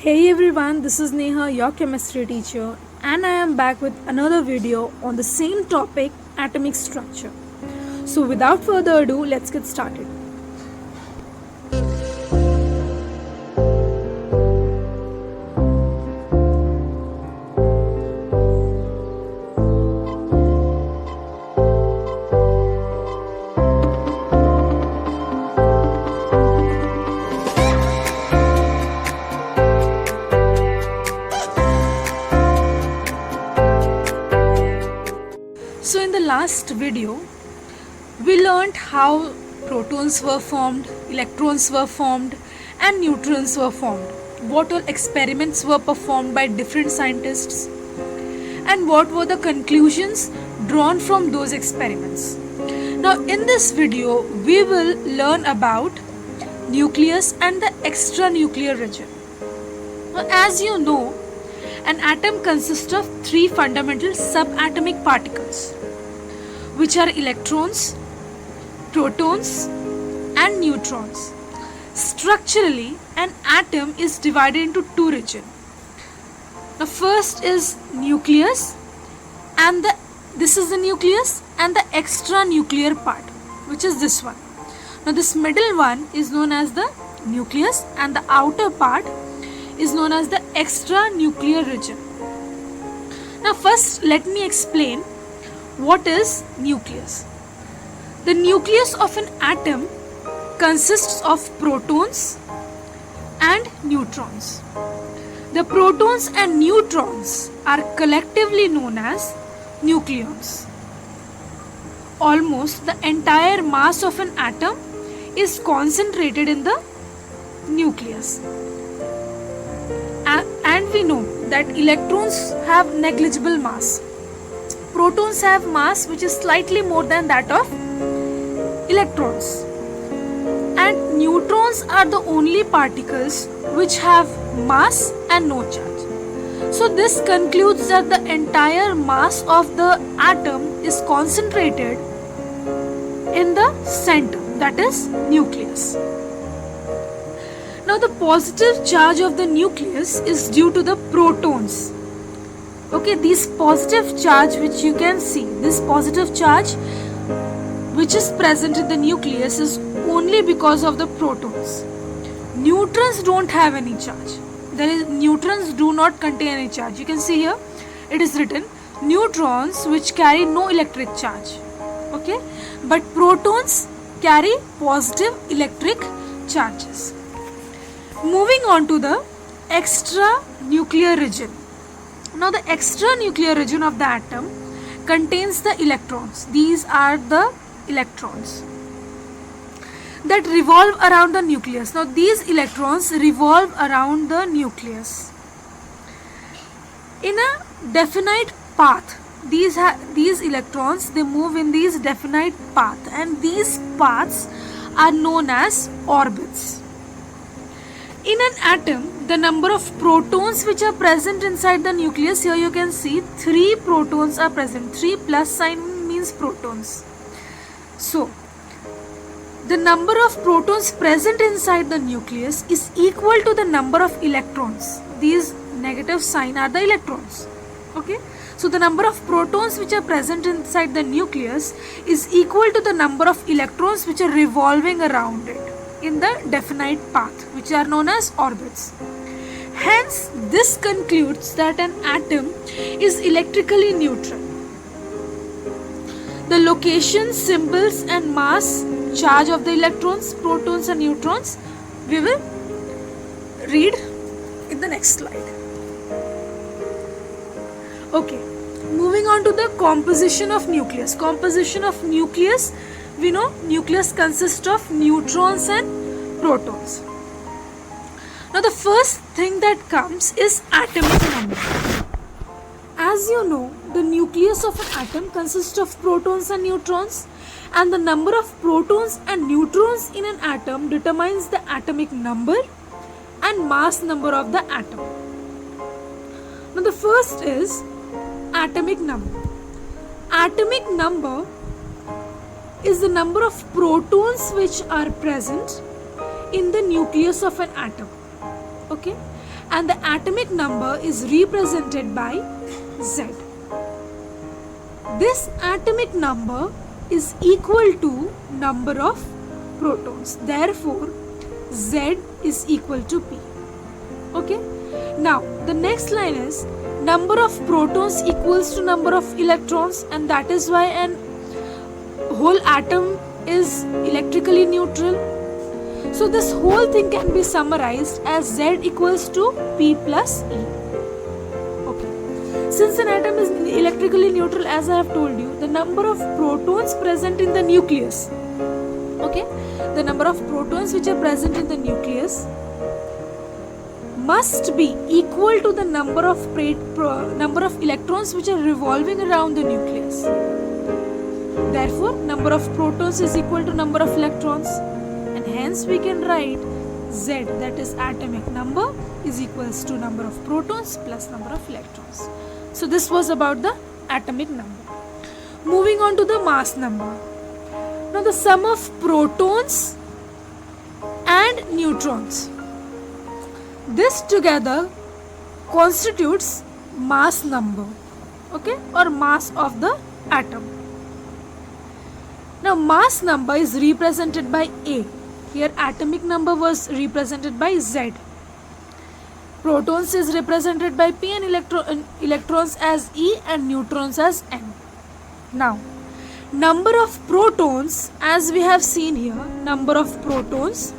Hey everyone, this is Neha, your chemistry teacher, and I am back with another video on the same topic, atomic structure. So without further ado, let's get started. So in the last video, we learned how protons were formed, electrons were formed, and neutrons were formed. What all experiments were performed by different scientists, and what were the conclusions drawn from those experiments. Now in this video, we will learn about nucleus and the extranuclear region. Now, as you know, an atom consists of three fundamental subatomic particles, which are electrons, protons, and neutrons. Structurally, an atom is divided into two regions. The first is nucleus, and this is the nucleus, and the extranuclear part, which is this one. Now, this middle one is known as the nucleus, and the outer part is known as the extranuclear region. Now first let me explain what is nucleus. The nucleus of an atom consists of protons and neutrons. The protons and neutrons are collectively known as nucleons. Almost the entire mass of an atom is concentrated in the nucleus. And we know that electrons have negligible mass. Protons have mass which is slightly more than that of electrons. And neutrons are the only particles which have mass and no charge. So this concludes that the entire mass of the atom is concentrated in the center, that is nucleus. Now the positive charge of the nucleus is due to the protons. Okay, this positive charge which you can see, this positive charge which is present in the nucleus is only because of the protons. Neutrons don't have any charge. Neutrons do not contain any charge. You can see here it is written neutrons which carry no electric charge. Okay, but protons carry positive electric charges. Moving on to the extranuclear region. Now the extranuclear region of the atom contains the electrons. These are the electrons that revolve around the nucleus. Now these electrons revolve around the nucleus in a definite path. These electrons, they move in these definite path, and these paths are known as orbits. In an atom, the number of protons which are present inside the nucleus, here you can see 3 protons are present. 3 plus sign means protons. So, the number of protons present inside the nucleus is equal to the number of electrons. These negative sign are the electrons. Okay. So, the number of protons which are present inside the nucleus is equal to the number of electrons which are revolving around it in the definite path, which are known as orbits. Hence, this concludes that an atom is electrically neutral. The location, symbols and mass, charge of the electrons, protons and neutrons, we will read in the next slide. Okay, moving on to the composition of nucleus. Composition of nucleus, we know nucleus consists of neutrons and protons. Now the first thing that comes is atomic number. As you know, the nucleus of an atom consists of protons and neutrons, and the number of protons and neutrons in an atom determines the atomic number and mass number of the atom. Now the first is atomic number. Atomic number is the number of protons which are present in the nucleus of an atom. Okay, and the atomic number is represented by Z. This atomic number is equal to number of protons. Therefore, Z is equal to P. Okay. Now, the next line is number of protons equals to number of electrons, and that is why an whole atom is electrically neutral. So this whole thing can be summarized as Z equals to P plus E. Okay. Since an atom is electrically neutral, as I have told you, the number of protons present in the nucleus, okay, the number of protons which are present in the nucleus must be equal to the number of electrons which are revolving around the nucleus. Therefore, number of protons is equal to number of electrons, and hence we can write Z, that is atomic number, is equals to number of protons plus number of electrons. So this was about the atomic number. Moving on to the mass number. Now the sum of protons and neutrons, this together constitutes mass number, okay, or mass of the atom. Now mass number is represented by A. Here atomic number was represented by Z. Protons is represented by P, and electrons as E, and neutrons as N. Now, number of protons, as we have seen here, number of protons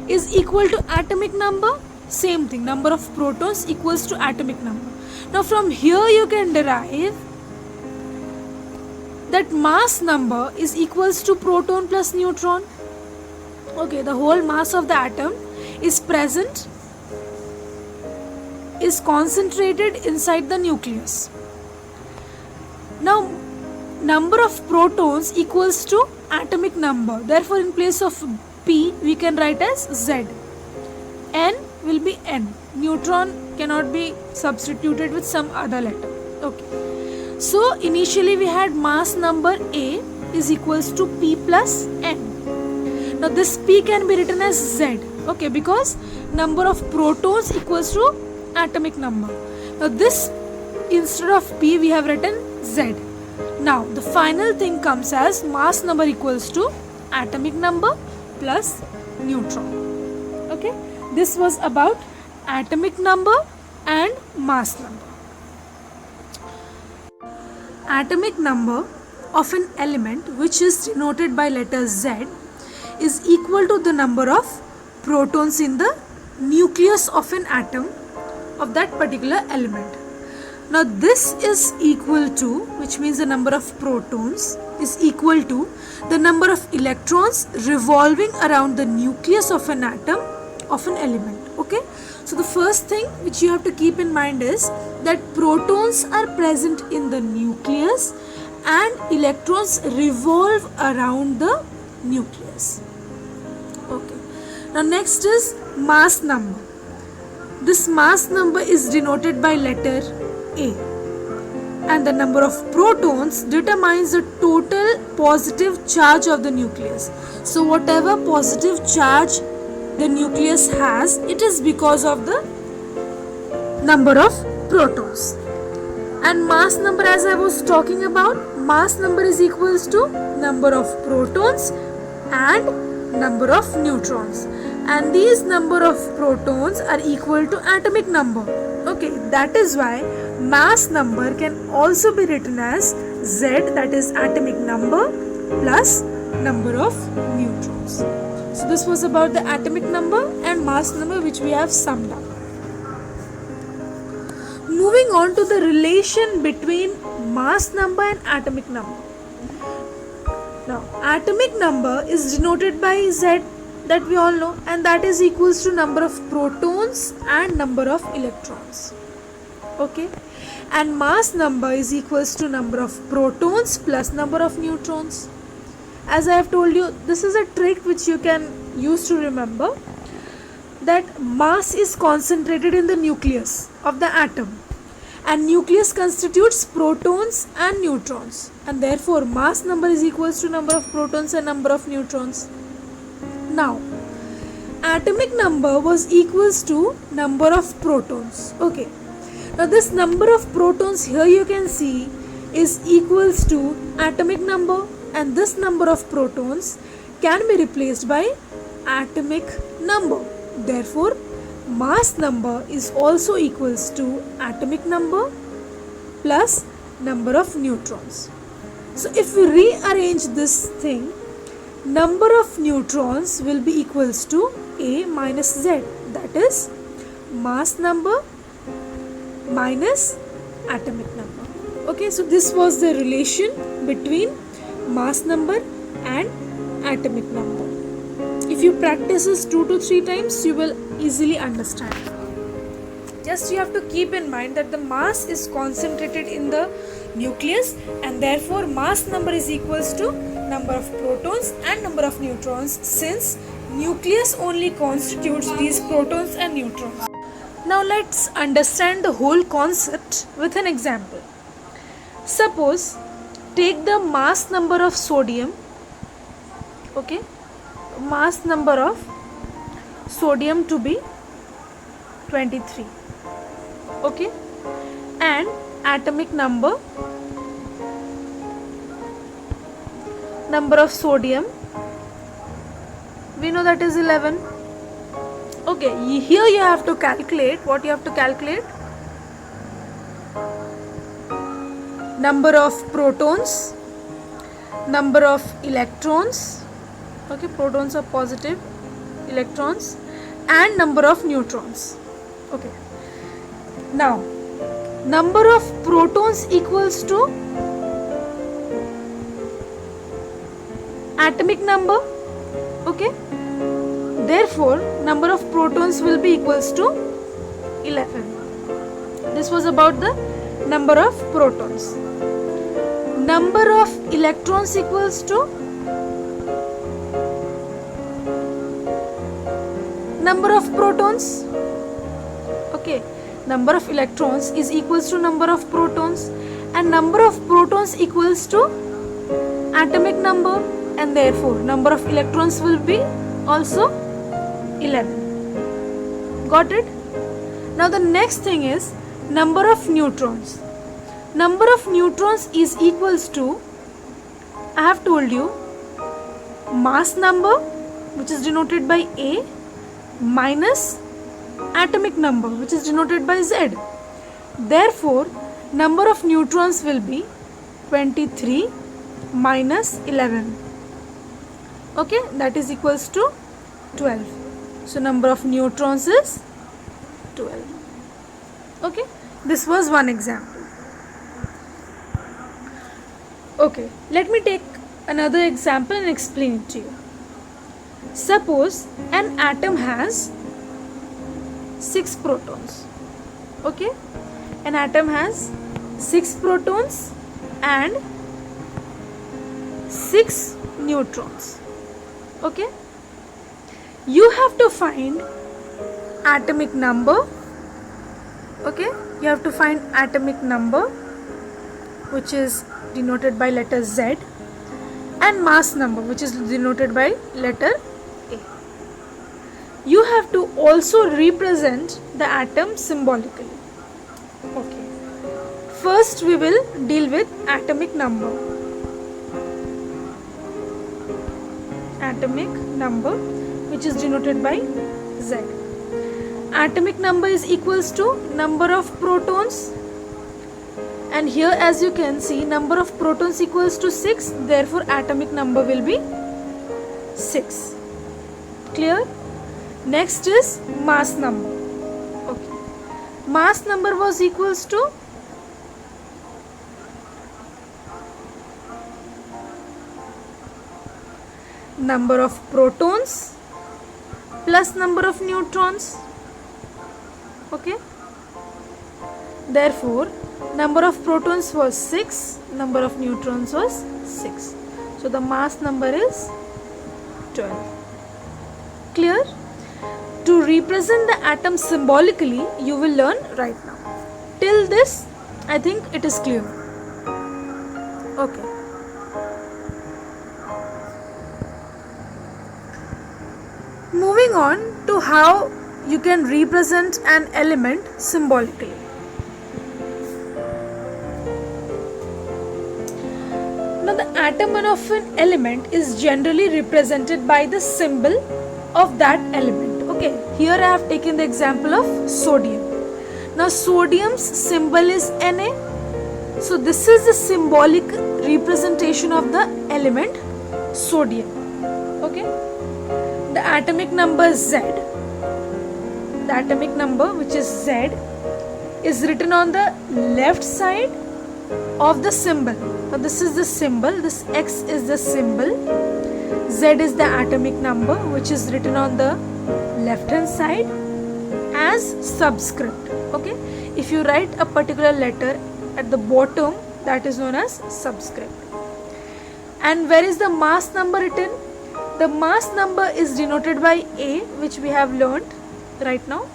is equal to atomic number. Same thing, number of protons equals to atomic number. Now from here you can derive that mass number is equals to proton plus neutron. Okay, the whole mass of the atom is present, is concentrated inside the nucleus. Now, number of protons equals to atomic number. Therefore, in place of P, we can write as Z. N will be N. Neutron cannot be substituted with some other letter. Okay. So, initially we had mass number A is equals to P plus N. Now, this P can be written as Z. Okay, because number of protons equals to atomic number. Now, this instead of P we have written Z. Now, the final thing comes as mass number equals to atomic number plus neutron. Okay, this was about atomic number and mass number. Atomic number of an element which is denoted by letter Z is equal to the number of protons in the nucleus of an atom of that particular element. Now this is equal to, which means the number of protons is equal to the number of electrons revolving around the nucleus of an atom of an element. Okay, so the first thing which you have to keep in mind is that protons are present in the nucleus and electrons revolve around the nucleus. Okay, now next is mass number. This mass number is denoted by letter A, and the number of protons determines the total positive charge of the nucleus. So whatever positive charge the nucleus has, it is because of the number of protons. And mass number, as I was talking about, mass number is equals to number of protons and number of neutrons, and these number of protons are equal to atomic number. Okay, that is why mass number can also be written as Z, that is atomic number plus number of neutrons. So this was about the atomic number and mass number which we have summed up. Moving on to the relation between mass number and atomic number. Now, atomic number is denoted by Z, that we all know, and that is equals to number of protons and number of electrons. Okay, and mass number is equals to number of protons plus number of neutrons. As I have told you, this is a trick which you can use to remember that mass is concentrated in the nucleus of the atom, and nucleus constitutes protons and neutrons, and therefore mass number is equals to number of protons and number of neutrons. Now, atomic number was equals to number of protons. Okay, now this number of protons here you can see is equals to atomic number, and this number of protons can be replaced by atomic number. Therefore, mass number is also equals to atomic number plus number of neutrons. So if we rearrange this thing, number of neutrons will be equals to A minus Z, that is mass number minus atomic number. Okay, so this was the relation between mass number and atomic number. If you practice this 2 to 3 times, you will easily understand. Just you have to keep in mind that the mass is concentrated in the nucleus, and therefore mass number is equals to number of protons and number of neutrons, since nucleus only constitutes these protons and neutrons. Now let's understand the whole concept with an example. Suppose take the mass number of sodium, okay, mass number of sodium to be 23, okay, and atomic number of sodium we know that is 11. Okay, here you have to calculate, what you have to calculate? Number of protons, number of electrons, okay, protons are positive, electrons, and number of neutrons. Okay, now number of protons equals to atomic number, okay, therefore number of protons will be equals to 11. This was about the number of protons. Number of electrons equals to number of protons, okay, number of electrons is equals to number of protons, and number of protons equals to atomic number, and therefore number of electrons will be also 11. Got it? Now the next thing is number of neutrons. Number of neutrons is equals to, I have told you, mass number, which is denoted by A, minus atomic number, which is denoted by Z. Therefore number of neutrons will be 23 minus 11, okay, that is equals to 12. So number of neutrons is 12. Okay, this was one example. Okay, let me take another example and explain it to you. Suppose an atom has 6 protons, okay, an atom has 6 protons and 6 neutrons, okay. You have to find atomic number, okay, you have to find atomic number, which is denoted by letter Z, and mass number, which is denoted by letter A. You have to also represent the atom symbolically. Okay, first we will deal with atomic number. Atomic number, which is denoted by Z. Atomic number is equals to number of protons, and here as you can see number of protons equals to 6, therefore atomic number will be 6. Clear? Next is mass number. Okay, mass number was equals to number of protons plus number of neutrons, okay, therefore number of protons was 6, number of neutrons was 6, so the mass number is 12. Clear? To represent the atom symbolically you will learn right now. Till this I think it is clear. Okay, moving Moving on to how you can represent an element symbolically. Now the atom of an element is generally represented by the symbol of that element. Okay, here I have taken the example of sodium. Now sodium's symbol is Na. So this is the symbolic representation of the element sodium. Okay, the atomic number Z, the atomic number which is Z, is written on the left side of the symbol. Now this is the symbol, this X is the symbol, Z is the atomic number which is written on the left hand side as subscript. Okay, if you write a particular letter at the bottom, that is known as subscript. And where is the mass number written? The mass number is denoted by A, which we have learnt right now,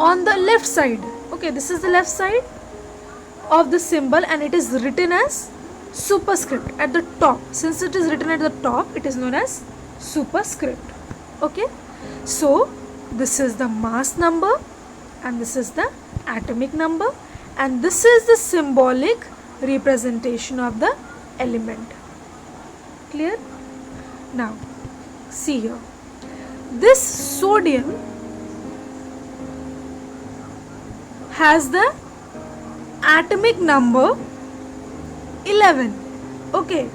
on the left side. Okay, this is the left side of the symbol and it is written as superscript at the top. Since it is written at the top, it is known as superscript. Okay, so this is the mass number and this is the atomic number, and this is the symbolic representation of the element. Clear? Now see here, this sodium has the atomic number 11. Okay,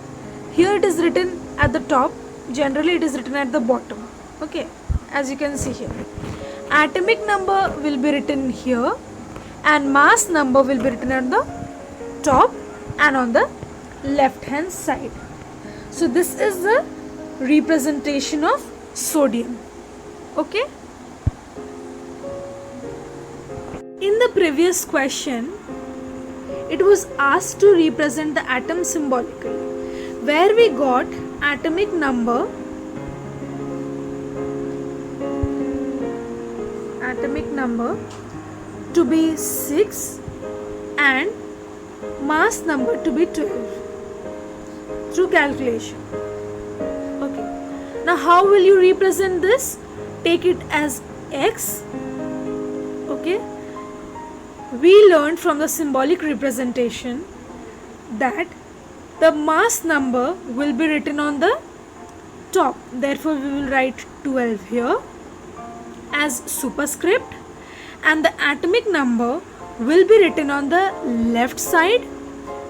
here it is written at the top, generally it is written at the bottom. Okay, as you can see here, atomic number will be written here and mass number will be written at the top and on the left hand side. So this is the representation of sodium. Okay, in the previous question it was asked to represent the atom symbolically, where we got atomic number to be 6 and mass number to be 12 through calculation. Okay, now how will you represent this? Take it as X. Okay, we learned from the symbolic representation that the mass number will be written on the top, therefore we will write 12 here as superscript, and the atomic number will be written on the left side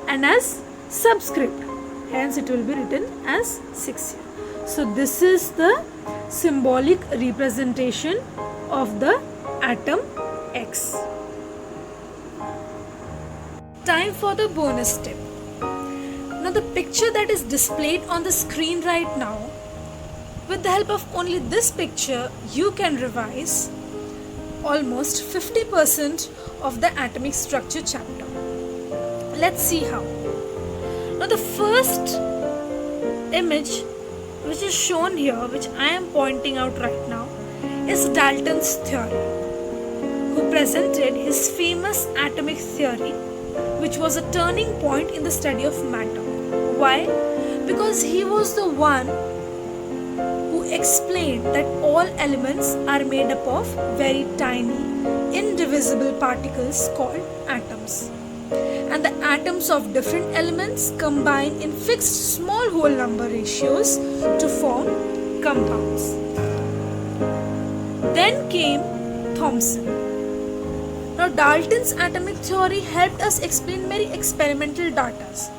and as subscript, hence it will be written as 6 here. So this is the symbolic representation of the atom X. Time for the bonus tip. Now the picture that is displayed on the screen right now, with the help of only this picture you can revise almost 50% of the atomic structure chapter. Let's see how. Now the first image which is shown here, which I am pointing out right now, is Dalton's theory, who presented his famous atomic theory, which was a turning point in the study of matter. Why? Because he was the one who explained that all elements are made up of very tiny, indivisible particles called atoms. And the atoms of different elements combine in fixed small whole number ratios to form compounds. Then came Thomson. Now Dalton's atomic theory helped us explain many experimental data.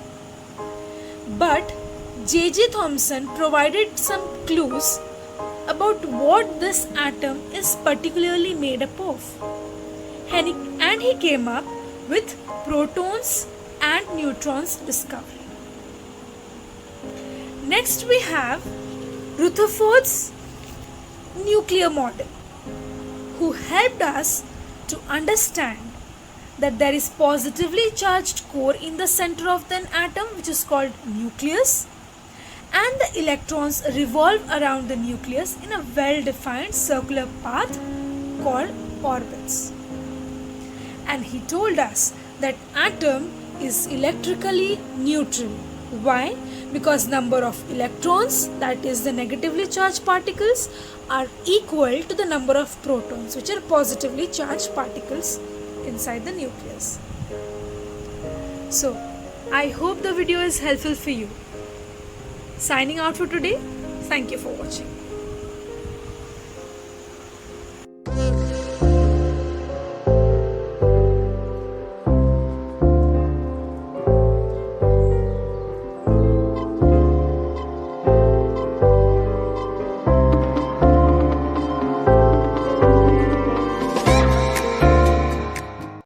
But J.J. Thomson provided some clues about what this atom is particularly made up of. And he came up with protons and neutrons discovery. Next we have Rutherford's nuclear model, who helped us to understand that there is positively charged core in the center of an atom, which is called nucleus, and the electrons revolve around the nucleus in a well-defined circular path called orbits. And he told us that atom is electrically neutral. Why? because number of electrons, that is the negatively charged particles, are equal to the number of protons, which are positively charged particles inside the nucleus. So I hope the video is helpful for you. Signing out for today. Thank you for watching.